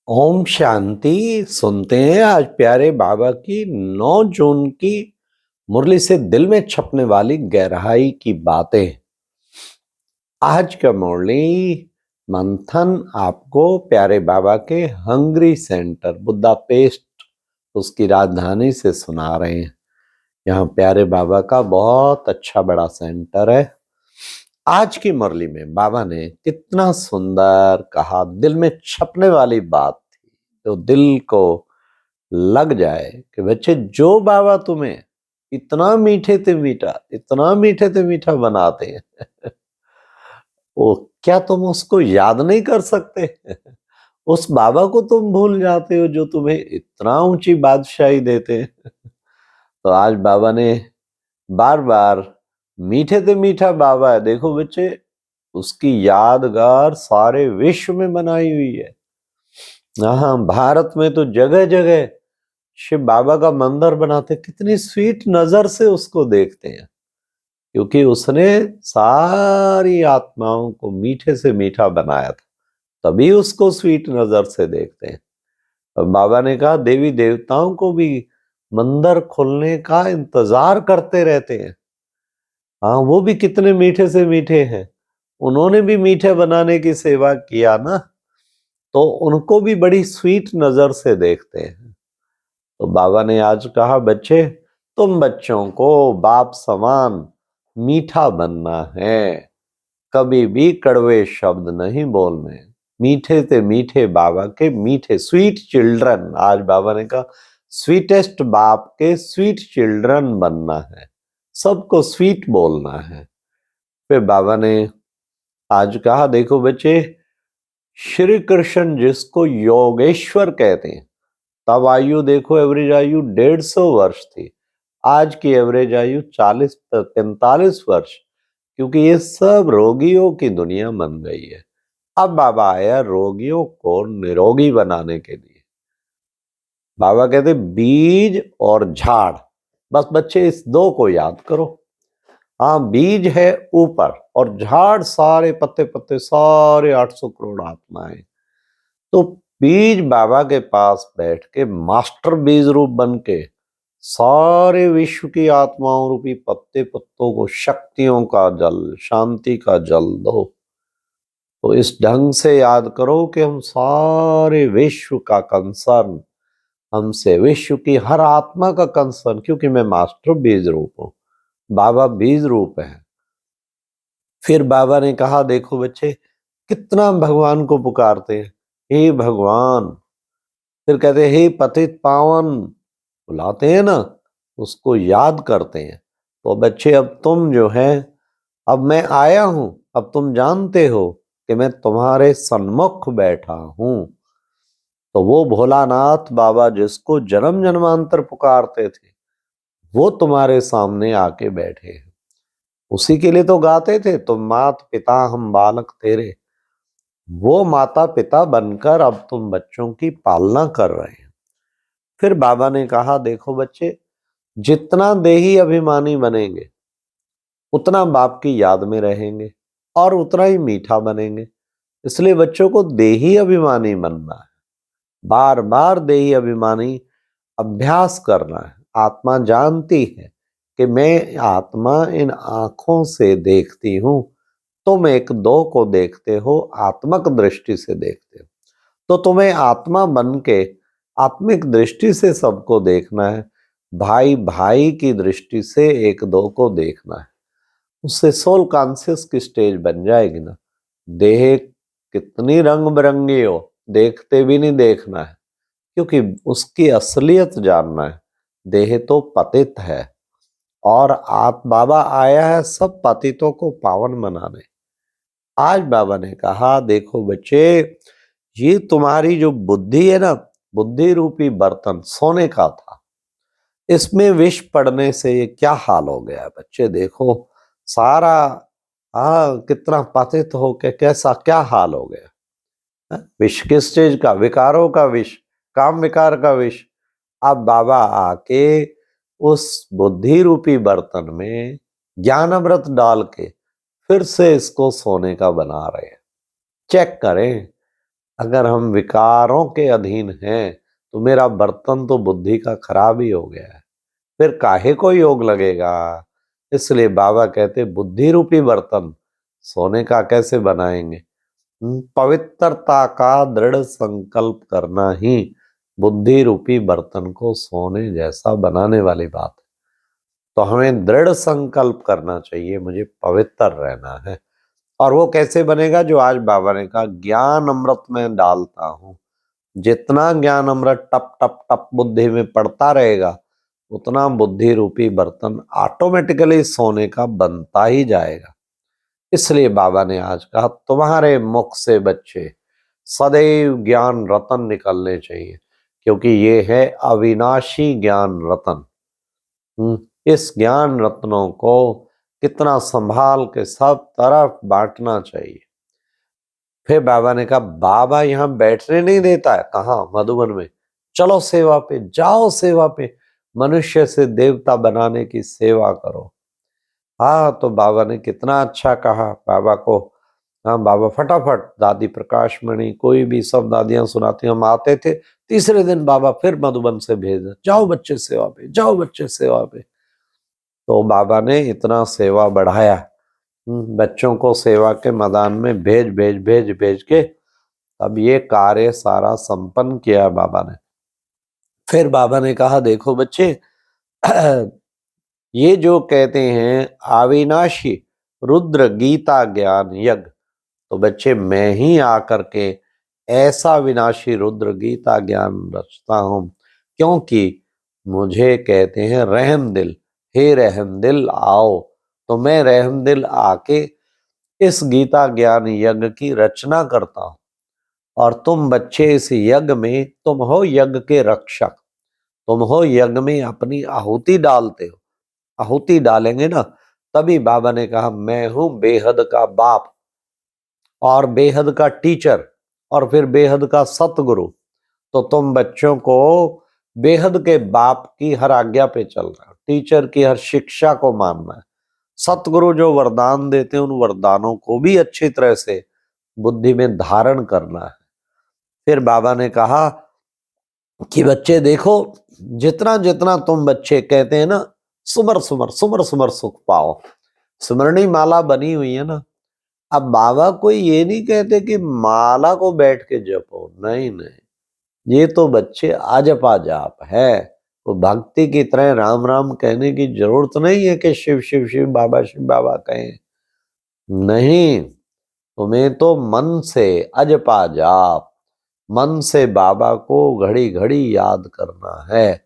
ओम शांति। सुनते हैं आज प्यारे बाबा की 9 जून की मुरली से दिल में छपने वाली गहराई की बातें। आज का मुरली मंथन आपको प्यारे बाबा के हंगरी सेंटर बुदापेस्ट उसकी राजधानी से सुना रहे हैं। यहाँ प्यारे बाबा का बहुत अच्छा बड़ा सेंटर है। आज की मुरली में बाबा ने कितना सुंदर कहा, दिल में छपने वाली बात थी तो दिल को लग जाए कि बच्चे, जो बाबा तुम्हें इतना मीठे ते मीठा, इतना मीठे ते मीठा बनाते हैं वो क्या तुम उसको याद नहीं कर सकते? उस बाबा को तुम भूल जाते हो जो तुम्हें इतना ऊंची बादशाही देते हैं। तो आज बाबा ने बार बार मीठे ते मीठा बाबा है, देखो बच्चे, उसकी यादगार सारे विश्व में बनाई हुई है। हाँ, भारत में तो जगह जगह शिव बाबा का मंदिर बनाते, कितनी स्वीट नजर से उसको देखते हैं, क्योंकि उसने सारी आत्माओं को मीठे से मीठा बनाया था, तभी उसको स्वीट नजर से देखते हैं। और बाबा ने कहा देवी देवताओं को भी मंदिर खुलने का इंतजार करते रहते हैं। हाँ, वो भी कितने मीठे से मीठे हैं, उन्होंने भी मीठे बनाने की सेवा किया ना, तो उनको भी बड़ी स्वीट नजर से देखते हैं। तो बाबा ने आज कहा बच्चे, तुम बच्चों को बाप समान मीठा बनना है, कभी भी कड़वे शब्द नहीं बोलने, मीठे से मीठे बाबा के मीठे स्वीट चिल्ड्रन। आज बाबा ने कहा स्वीटेस्ट बाप के स्वीट चिल्ड्रन बनना है, सबको स्वीट बोलना है। फिर बाबा ने आज कहा देखो बच्चे, श्री कृष्ण जिसको योगेश्वर कहते हैं, तब आयु देखो, एवरेज आयु 150 वर्ष थी, आज की एवरेज आयु 40-45 वर्ष, क्योंकि ये सब रोगियों की दुनिया बन गई है। अब बाबा आया रोगियों को निरोगी बनाने के लिए। बाबा कहते बीज और झाड़, बस बच्चे इस दो को याद करो। हाँ, बीज है ऊपर और झाड़ सारे पत्ते पत्ते सारे 800 करोड़ आत्माएं। तो बीज बाबा के पास बैठ के मास्टर बीज रूप बन के सारे विश्व की आत्माओं रूपी पत्ते पत्तों को शक्तियों का जल, शांति का जल दो। तो इस ढंग से याद करो कि हम सारे विश्व का कंसर्न, हमसे विश्व की हर आत्मा का कंसर्न, क्योंकि मैं मास्टर बीज रूप हूं, बाबा बीज रूप है। फिर बाबा ने कहा देखो बच्चे, कितना भगवान को पुकारते हैं, हे भगवान। फिर कहते हे पतित पावन, बुलाते हैं ना, उसको याद करते हैं। तो बच्चे अब तुम जो है, अब मैं आया हूं, अब तुम जानते हो कि मैं तुम्हारे सन्मुख बैठा हूं। तो वो भोलानाथ बाबा जिसको जन्म जन्मांतर पुकारते थे, वो तुम्हारे सामने आके बैठे हैं। उसी के लिए तो गाते थे, तुम मात पिता हम बालक तेरे। वो माता पिता बनकर अब तुम बच्चों की पालना कर रहे हैं। फिर बाबा ने कहा देखो बच्चे, जितना देही अभिमानी बनेंगे उतना बाप की याद में रहेंगे और उतना ही मीठा बनेंगे। इसलिए बच्चों को देही अभिमानी बनना है, बार बार देही अभिमानी अभ्यास करना है। आत्मा जानती है कि मैं आत्मा इन आंखों से देखती हूं, तुम एक दो को देखते हो, आत्मक दृष्टि से देखते हो। तो तुम्हें आत्मा बन के आत्मिक दृष्टि से सबको देखना है, भाई भाई की दृष्टि से एक दो को देखना है। उससे सोल कॉन्शियस की स्टेज बन जाएगी ना। देह कितनी रंग बिरंगी हो, देखते भी नहीं देखना है, क्योंकि उसकी असलियत जानना है। देह तो पतित है और बाबा आया है सब पतितों को पावन बनाने। आज बाबा ने कहा देखो बच्चे, ये तुम्हारी जो बुद्धि है ना, बुद्धि रूपी बर्तन सोने का था, इसमें विष पड़ने से ये क्या हाल हो गया बच्चे। देखो सारा, हाँ, कितना पतित हो के कैसा क्या हाल हो गया। विष किस स्टेज का? विकारों का विष, काम विकार का विष। अब बाबा आके उस बुद्धि रूपी बर्तन में ज्ञान अमृत डाल के फिर से इसको सोने का बना रहे हैं। चेक करें, अगर हम विकारों के अधीन हैं तो मेरा बर्तन तो बुद्धि का खराब ही हो गया है, फिर काहे को योग लगेगा। इसलिए बाबा कहते बुद्धि रूपी बर्तन सोने का कैसे बनाएंगे। पवित्रता का दृढ़ संकल्प करना ही बुद्धि रूपी बर्तन को सोने जैसा बनाने वाली बात है। तो हमें दृढ़ संकल्प करना चाहिए, मुझे पवित्र रहना है। और वो कैसे बनेगा, जो आज बाबा ने कहा ज्ञान अमृत में डालता हूं। जितना ज्ञान अमृत टप टप टप बुद्धि में पड़ता रहेगा उतना बुद्धि रूपी बर्तन ऑटोमेटिकली सोने का बनता ही जाएगा। इसलिए बाबा ने आज कहा तुम्हारे मुख से बच्चे सदैव ज्ञान रतन निकलने चाहिए, क्योंकि ये है अविनाशी ज्ञान रतन। इस ज्ञान रत्नों को कितना संभाल के सब तरफ बांटना चाहिए। फिर बाबा ने कहा बाबा यहाँ बैठने नहीं देता है, कहाँ, मधुबन में, चलो सेवा पे जाओ, सेवा पे मनुष्य से देवता बनाने की सेवा करो। हाँ, तो बाबा ने कितना अच्छा कहा बाबा को। हाँ, बाबा फटाफट दादी प्रकाश मणि कोई भी सब दादियां सुनाती, हम आते थे तीसरे दिन बाबा फिर मधुबन से भेज दे, जाओ बच्चे सेवा पे, जाओ बच्चे सेवा पे। तो बाबा ने इतना सेवा बढ़ाया, बच्चों को सेवा के मैदान में भेज भेज भेज भेज के अब ये कार्य सारा संपन्न किया बाबा ने। फिर बाबा ने कहा देखो बच्चे ये जो कहते हैं अविनाशी रुद्र गीता ज्ञान यज्ञ, तो बच्चे मैं ही आकर के ऐसा विनाशी रुद्र गीता ज्ञान रचता हूं, क्योंकि मुझे कहते हैं रहम दिल, हे रहम दिल आओ। तो मैं रहम दिल आके इस गीता ज्ञान यज्ञ की रचना करता हूं। और तुम बच्चे इस यज्ञ में, तुम हो यज्ञ के रक्षक, तुम हो यज्ञ में अपनी आहुति डालते हो। आहुति डालेंगे ना, तभी बाबा ने कहा मैं हूं बेहद का बाप और बेहद का टीचर और फिर बेहद का सतगुरु। तो तुम बच्चों को बेहद के बाप की हर आज्ञा पे चल रहा है, टीचर की हर शिक्षा को मानना है, सतगुरु जो वरदान देते हैं उन वरदानों को भी अच्छी तरह से बुद्धि में धारण करना है। फिर बाबा ने कहा कि बच्चे देखो, जितना जितना तुम बच्चे कहते हैं ना सुमर सुमर सुमर सुमर सुख पाओ, स्मरणी माला बनी हुई है ना। अब बाबा कोई ये नहीं कहते कि माला को बैठ के जपो, नहीं नहीं, ये तो बच्चे आजपा जाप है। वो भक्ति की तरह राम राम कहने की जरूरत नहीं है कि शिव शिव शिव बाबा कहें, नहीं, तुम्हें तो मन से अजपा जाप, मन से बाबा को घड़ी घड़ी याद करना है।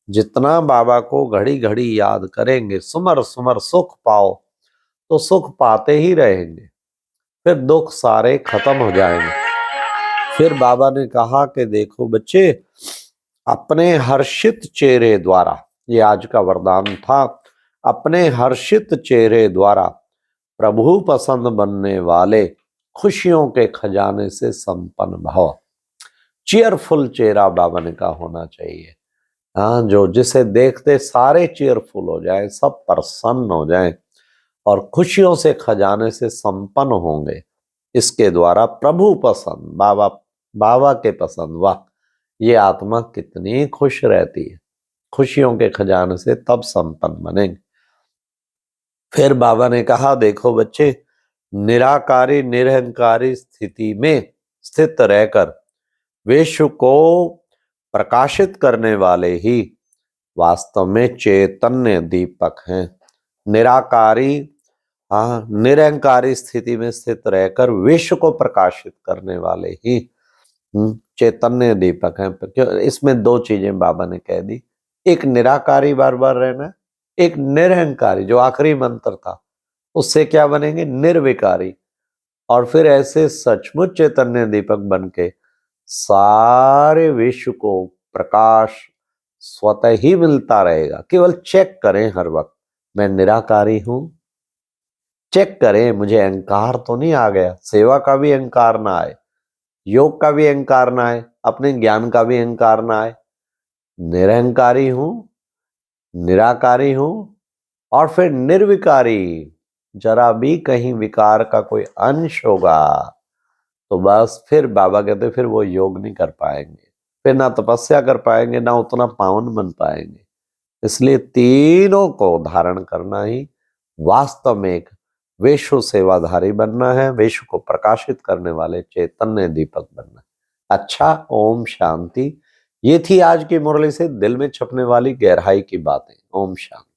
जितना बाबा को घड़ी घड़ी याद करेंगे, सुमर सुमर सुख पाओ, तो सुख पाते ही रहेंगे, फिर दुख सारे खत्म हो जाएंगे। फिर बाबा ने कहा कि देखो बच्चे, अपने हर्षित चेहरे द्वारा, ये आज का वरदान था, अपने हर्षित चेहरे द्वारा प्रभु पसंद बनने वाले खुशियों के खजाने से संपन्न भव। चीयरफुल चेहरा बाबा ने कहा होना चाहिए। हाँ, जो जिसे देखते सारे चीयरफुल हो जाए, सब प्रसन्न हो जाएं और खुशियों से खजाने से संपन्न होंगे। इसके द्वारा प्रभु पसंद, बाबा बाबा के पसंद, वाह, ये आत्मा कितनी खुश रहती है, खुशियों के खजाने से तब संपन्न बनेंगे। फिर बाबा ने कहा देखो बच्चे, निराकारी निरहंकारी स्थिति में स्थित रहकर विश्व को प्रकाशित करने वाले ही वास्तव में चैतन्य दीपक हैं। निराकारी, हाँ, निरंकारी स्थिति में स्थित रहकर विश्व को प्रकाशित करने वाले ही चैतन्य दीपक हैं। क्यों, इसमें दो चीजें बाबा ने कह दी, एक निराकारी बार बार रहना, एक निरहंकारी जो आखिरी मंत्र था, उससे क्या बनेंगे, निर्विकारी। और फिर ऐसे सचमुच चैतन्य दीपक बन के सारे विश्व को प्रकाश स्वतः ही मिलता रहेगा। केवल चेक करें हर वक्त, मैं निराकारी हूं, चेक करें मुझे अहंकार तो नहीं आ गया, सेवा का भी अहंकार ना आए, योग का भी अहंकार ना आए, अपने ज्ञान का भी अहंकार ना आए। निरहंकारी हूं, निराकारी हूं और फिर निर्विकारी, जरा भी कहीं विकार का कोई अंश होगा तो बस फिर बाबा कहते फिर वो योग नहीं कर पाएंगे, फिर ना तपस्या कर पाएंगे, ना उतना पावन बन पाएंगे। इसलिए तीनों को धारण करना ही वास्तव में एक वेशु सेवाधारी बनना है, वेशु को प्रकाशित करने वाले चैतन्य दीपक बनना है। अच्छा, ओम शांति। ये थी आज की मुरली से दिल में छपने वाली गहराई की बातें। ओम शांति।